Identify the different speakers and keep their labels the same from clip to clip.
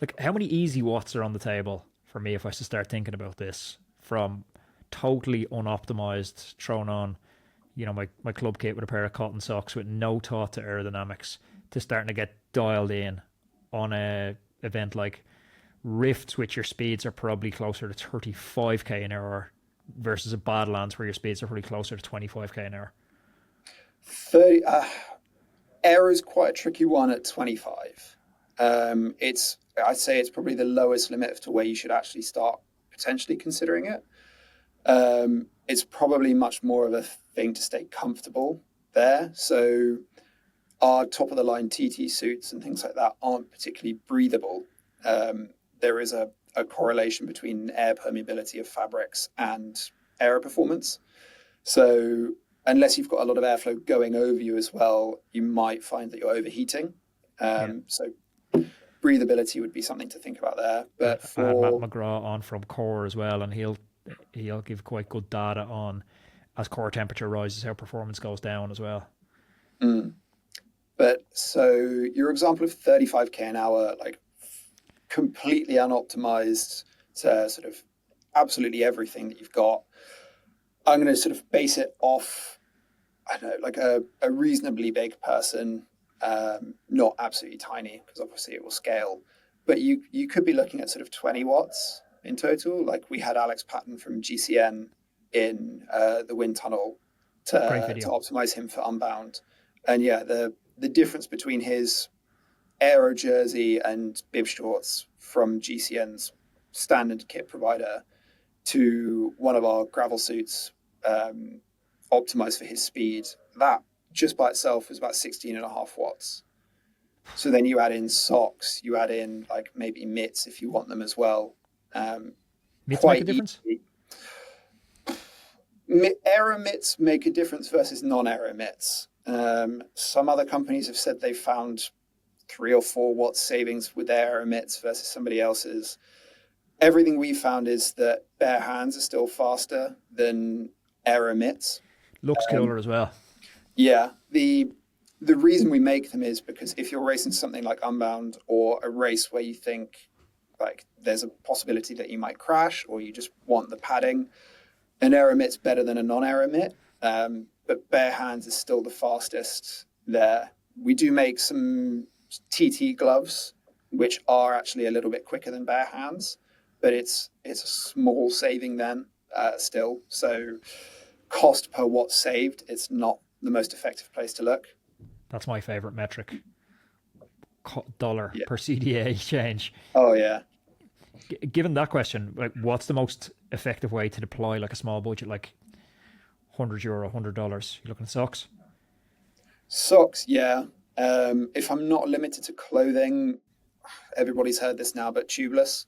Speaker 1: Like, how many easy watts are on the table for me if I was to start thinking about this from totally unoptimized, thrown on, my club kit with a pair of cotton socks with no thought to aerodynamics, to starting to get dialed in on a event like Rifts, which your speeds are probably closer to 35k an hour versus a Badlands where your speeds are probably closer to 25k an hour.
Speaker 2: 30, Aero is quite a tricky one at 25. I'd say it's probably the lowest limit to where you should actually start potentially considering it. It's probably much more of a thing to stay comfortable there. So our top of the line TT suits and things like that aren't particularly breathable. There is a correlation between air permeability of fabrics and aero performance. So unless you've got a lot of airflow going over you as well, you might find that you're overheating. So breathability would be something to think about there. But
Speaker 1: I had Matt McGrath on from Core as well, and he'll give quite good data on, as core temperature rises, how performance goes down as well.
Speaker 2: But so your example of 35k an hour, like completely unoptimized to sort of absolutely everything that you've got, I'm going to sort of base it off, I don't know, like a reasonably big person, not absolutely tiny, because obviously it will scale. But you could be looking at sort of 20 watts in total. Like we had Alex Patton from GCN in the wind tunnel to optimize him for Unbound. And yeah, the difference between his Aero jersey and bib shorts from GCN's standard kit provider to one of our gravel suits optimized for his speed, that just by itself was about 16.5 watts. So then you add in socks, you add in like maybe mitts if you want them as well.
Speaker 1: Mitts make a difference?
Speaker 2: Aero mitts make a difference versus non-aero mitts. Some other companies have said they've found 3 or 4 watts savings with their aero mitts versus somebody else's. Everything we found is that bare hands are still faster than aero mitts.
Speaker 1: Looks cooler as well.
Speaker 2: Yeah. The reason we make them is because if you're racing something like Unbound or a race where you think like there's a possibility that you might crash or you just want the padding, an aero mitt's better than a non-aero mitt. But bare hands is still the fastest there. We do make some TT gloves, which are actually a little bit quicker than bare hands, but it's a small saving then still. So cost per watt saved, it's not the most effective place to look.
Speaker 1: That's my favorite metric. Dollar per CDA change.
Speaker 2: Oh yeah.
Speaker 1: Given that question, like, what's the most effective way to deploy like a small budget, like €100, $100? You looking at socks?
Speaker 2: Socks, yeah. If I'm not limited to clothing, everybody's heard this now, but tubeless.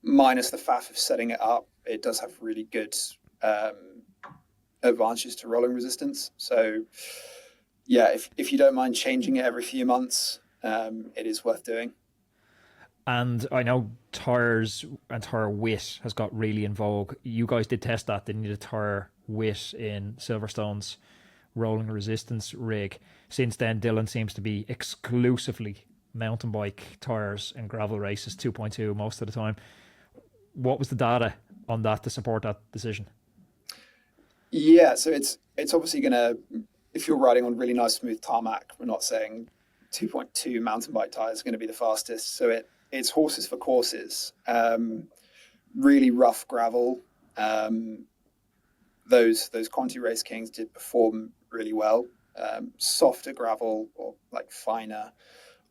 Speaker 2: Minus the faff of setting it up, it does have really good advantages to rolling resistance. So yeah, if you don't mind changing it every few months, it is worth doing.
Speaker 1: And I know tires and tire width has got really in vogue. You guys did test that, didn't you? The tire width in Silverstone's rolling resistance rig. Since then, Dylan seems to be exclusively mountain bike tires and gravel races 2.2 most of the time. What was the data on that to support that decision?
Speaker 2: Yeah, so it's obviously going to, if you're riding on really nice smooth tarmac, we're not saying 2.2 mountain bike tires are going to be the fastest. So it's horses for courses. Really rough gravel. Those Conti Race Kings did perform really well. Softer gravel or like finer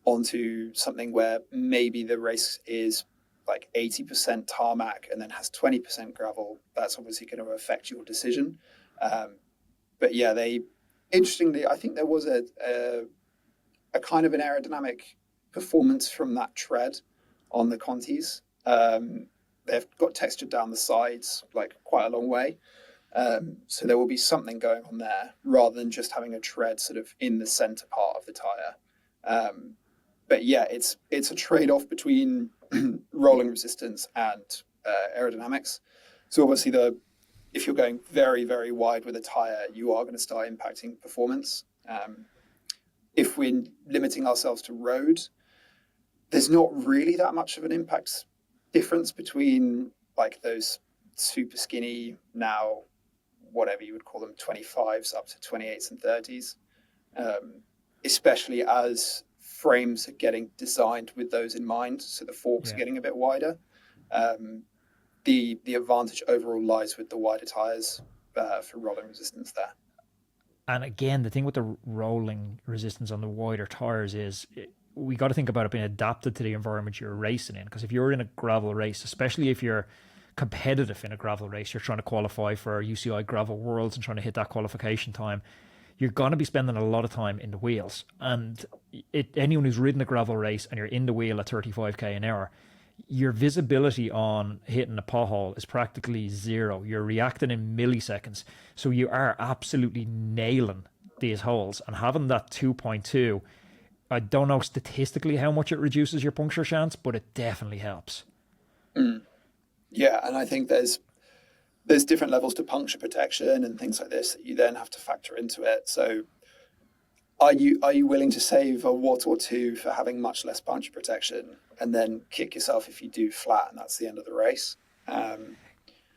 Speaker 2: onto something where maybe the race is like 80% tarmac and then has 20% gravel. That's obviously going to affect your decision. But yeah, interestingly, I think there was a kind of an aerodynamic performance from that tread on the Contis. They've got texture down the sides, like quite a long way. So there will be something going on there rather than just having a tread sort of in the center part of the tire. But yeah, it's a trade-off between rolling resistance and aerodynamics. So obviously if you're going very, very wide with a tire, you are going to start impacting performance. If we're limiting ourselves to road, there's not really that much of an impact difference between like those super skinny now, whatever you would call them, 25s up to 28s and 30s, especially as frames are getting designed with those in mind. So the forks are getting a bit wider. The advantage overall lies with the wider tires for rolling resistance there.
Speaker 1: And again, the thing with the rolling resistance on the wider tires is we got to think about it being adapted to the environment you're racing in. Because if you're in a gravel race, especially if you're competitive in a gravel race, you're trying to qualify for UCI Gravel Worlds and trying to hit that qualification time, you're going to be spending a lot of time in the wheels. And anyone who's ridden a gravel race and you're in the wheel at 35k an hour, your visibility on hitting a pothole is practically zero. You're reacting in milliseconds. So you are absolutely nailing these holes. And having that 2.2, I don't know statistically how much it reduces your puncture chance, but it definitely helps.
Speaker 2: Yeah, and I think there's different levels to puncture protection and things like this that you then have to factor into it. So are you willing to save a watt or two for having much less puncture protection and then kick yourself if you do flat and that's the end of the race?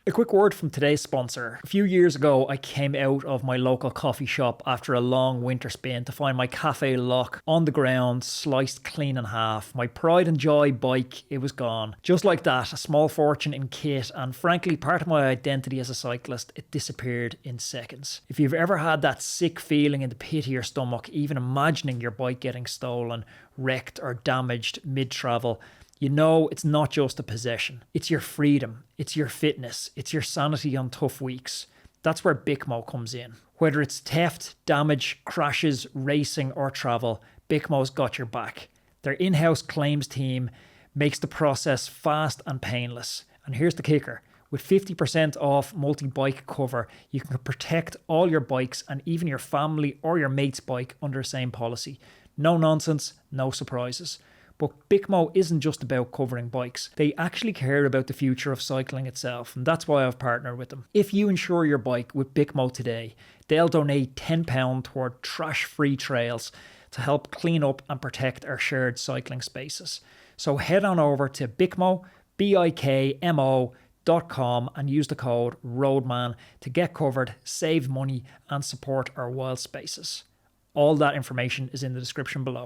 Speaker 1: A quick word from today's sponsor. A few years ago, I came out of my local coffee shop after a long winter spin to find my Cafe Lock on the ground, sliced clean in half. My pride and joy bike, it was gone. Just like that, a small fortune in kit, and frankly, part of my identity as a cyclist, it disappeared in seconds. If you've ever had that sick feeling in the pit of your stomach, even imagining your bike getting stolen, wrecked, or damaged mid-travel, you know it's not just a possession. It's your freedom, it's your fitness, it's your sanity on tough weeks. That's where Bikmo comes in. Whether it's theft, damage, crashes, racing, or travel, Bikmo's got your back. Their in-house claims team makes the process fast and painless. And here's the kicker. With 50% off multi-bike cover, you can protect all your bikes and even your family or your mate's bike under the same policy. No nonsense, no surprises. But Bikmo isn't just about covering bikes. They actually care about the future of cycling itself, and that's why I've partnered with them. If you insure your bike with Bikmo today, they'll donate £10 toward trash-free trails to help clean up and protect our shared cycling spaces. So head on over to Bikmo, BIKMO.com, and use the code ROADMAN to get covered, save money, and support our wild spaces. All that information is in the description below.